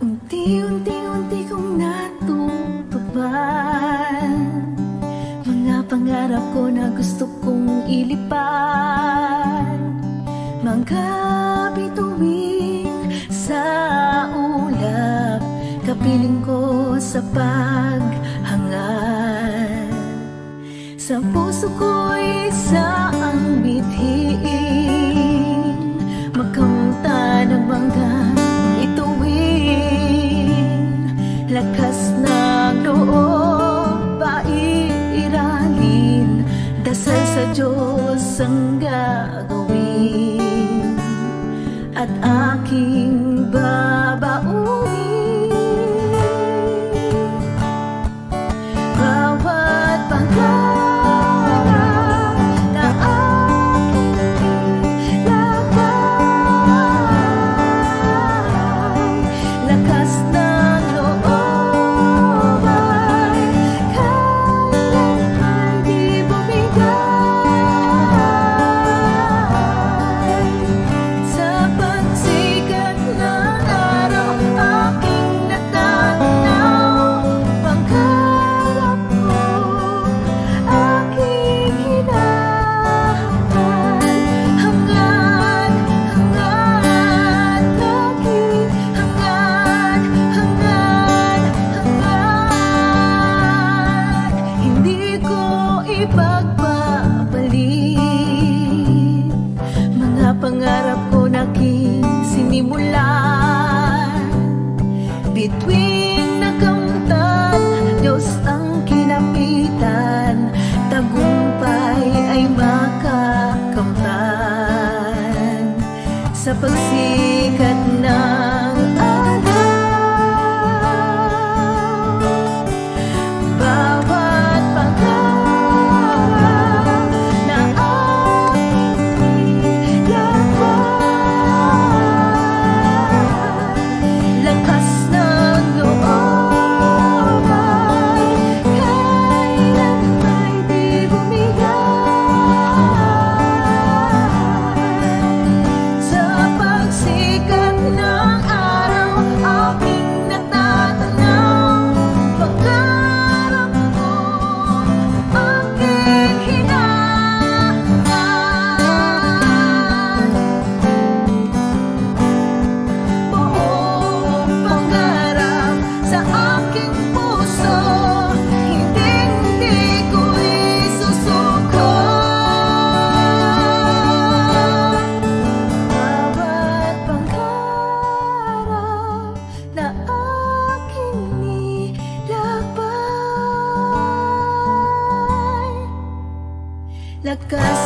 Unti-unti kong natutupad mga pangarap ko na gusto kong ilipad. Mga bituin sa ulap, kapiling ko sa paghangad. Sa puso ko'y isaang bithiin, makamta ng mga ituwin. Lakas ng loob pairalin, dasal sa Diyos ang gagawin at aking babaunin. Bawat pangarap na aking nilagay, lakas ng loob ay kailanman di bumigay. Sa pagsikat ng araw aking natatanaw, pangarap ko aking hinahanap. Hangad, hangad, aking hangad, hangad, hangad. Hindi ko ipagpapalit mga pangarap ko na aking sinimulan. Bituin na kamtan, Diyos ang kinapitan, tagumpay ay makakamtan. Sa pagsikat ng araw, bawat pangarap na aking nilagay, lakas ng loob ay kailanman di bumigay. Sa pagsikat ng araw aking natatanaw, pangarap ko aking hinahanap. Buong pangarap sa aking puso, hindi ko isusuko. Bawat pangarap na aking nilakbay, lakas